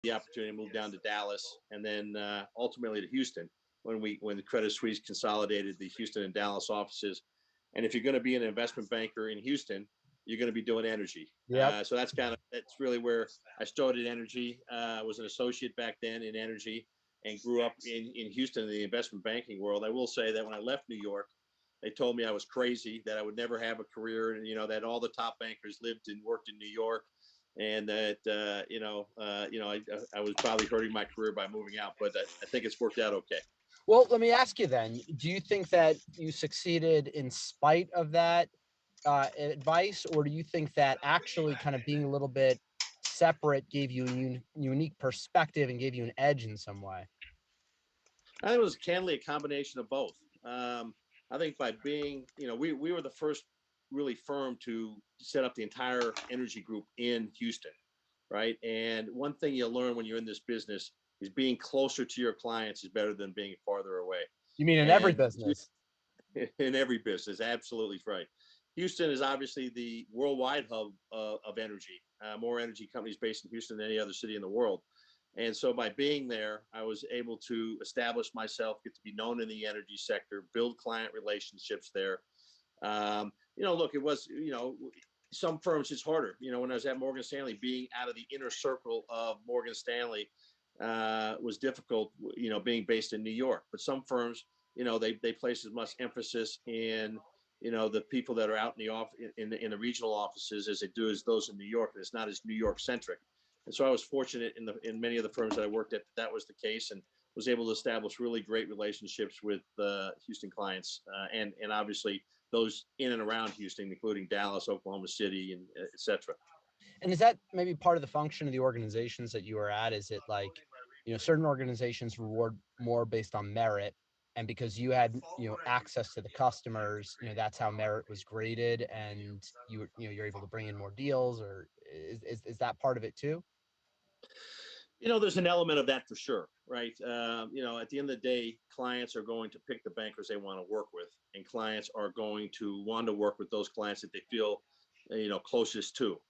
the opportunity to move down to Dallas, and then ultimately to Houston when the Credit Suisse consolidated the Houston and Dallas offices. And if you're going to be an investment banker in Houston, you're going to be doing energy. Yep. So that's really where I started energy. I was an associate back then in energy and grew up in Houston in the investment banking world. I will say that when I left New York, they told me I was crazy, that I would never have a career, and that all the top bankers lived and worked in New York, and that I was probably hurting my career by moving out. But I think it's worked out okay. Well, let me ask you then, do you think that you succeeded in spite of that advice, or do you think that actually kind of being a little bit separate gave you a unique perspective and gave you an edge in some way? I think it was candidly a combination of both. I think by being, we were the first really firm to set up the entire energy group in Houston, right? And one thing you'll learn when you're in this business is being closer to your clients is better than being farther away. You mean in every And business? in every business, absolutely right. Houston is obviously the worldwide hub of energy. More energy companies based in Houston than any other city in the world. And so by being there, I was able to establish myself, get to be known in the energy sector, build client relationships there. Look, it was, some firms it's harder. When I was at Morgan Stanley, being out of the inner circle of Morgan Stanley was difficult, being based in New York. But some firms, they place as much emphasis in, the people that are out in the off in the regional offices as they do as those in New York, and it's not as New York centric. And so I was fortunate in many of the firms that I worked at that was the case, and was able to establish really great relationships with Houston clients, and obviously those in and around Houston, including Dallas, Oklahoma City, and et cetera. And is that maybe part of the function of the organizations that you are at? Is it like, certain organizations reward more based on merit, and because you had, access to the customers, that's how merit was graded, and you're able to bring in more deals, or is that part of it too? There's an element of that for sure, right? At the end of the day, clients are going to pick the bankers they want to work with, and clients are going to want to work with those clients that they feel, closest to.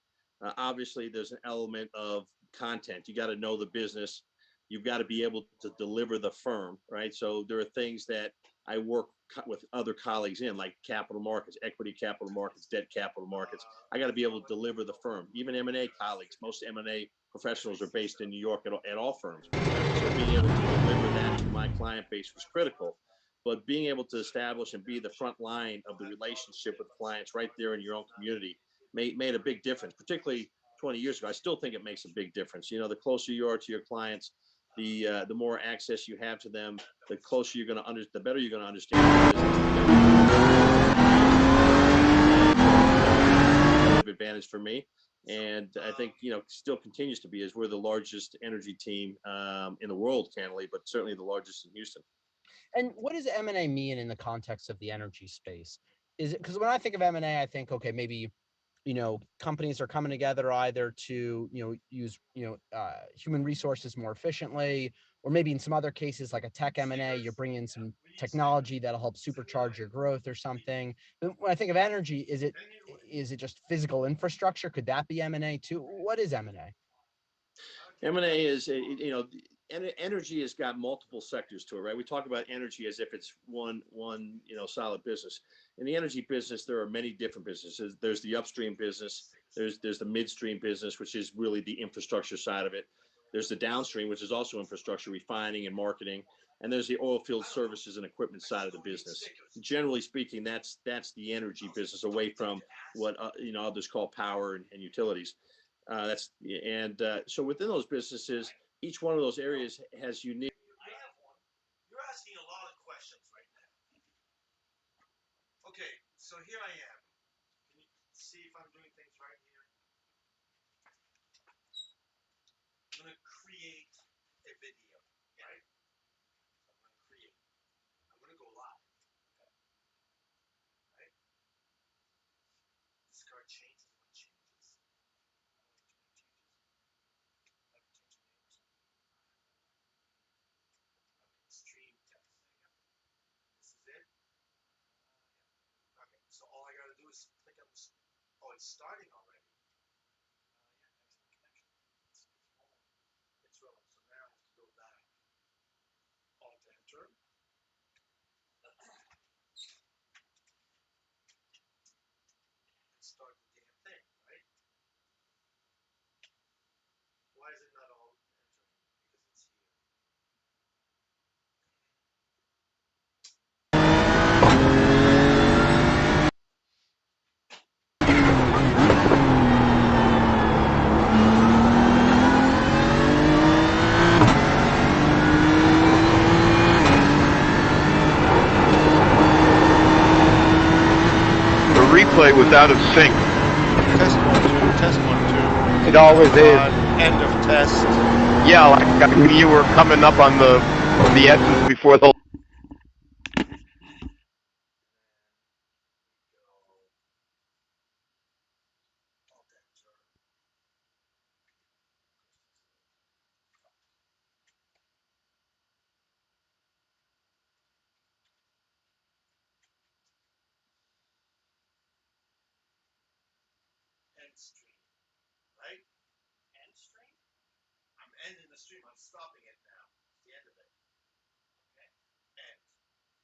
Obviously, there's an element of content. You got to know the business. You've got to be able to deliver the firm, right? So there are things that I work with other colleagues in, like capital markets, equity capital markets, debt capital markets. I got to be able to deliver the firm. Even M&A colleagues, most M&A professionals are based in New York at all firms. So being able to deliver that to my client base was critical. But being able to establish and be the front line of the relationship with clients right there in your own community made a big difference, particularly 20 years ago. I still think it makes a big difference. The closer you are to your clients, the more access you have to them, the closer you're going to the better you're going to understand the business, the better you're going to advantage for me. And I think, still continues to be, as we're the largest energy team in the world, candidly, but certainly the largest in Houston. And what does M&A mean in the context of the energy space? Is it, because when I think of M&A, I think, okay, maybe, companies are coming together either to, use, human resources more efficiently, or maybe in some other cases, like a tech M&A, you're bringing some technology that'll help supercharge your growth or something. But when I think of energy, is it just physical infrastructure? Could that be M&A too? What is M&A? M&A is, energy has got multiple sectors to it, right? We talk about energy as if it's one solid business. In the energy business, there are many different businesses. There's the upstream business. There's the midstream business, which is really the infrastructure side of it. There's the downstream, which is also infrastructure, refining and marketing. And there's the oil field services and equipment side of the business. Generally speaking, that's the energy business, away from what others call power and utilities. That's and So within those businesses, each one of those areas has unique. I have one. You're asking a lot of questions right now. Okay, so here I am. Can you see if I'm doing things right here? I'm going to create a video, right? So I'm going to create. I'm going to go live, right? This card changes when it changes. I don't know which one changes. Okay, stream test. This is it. Yeah. Okay, so all I gotta do is click on this. Oh, it's starting already. It's term. And start the damn thing, right? Why is it not all entering? Because it's here. The replay was out of sync. Test 1 2. Test 1 2. It always is. End of test. Yeah, like you were coming up on the S's before the. End stream, right? End stream? I'm ending the stream. I'm stopping it now. It's the end of it.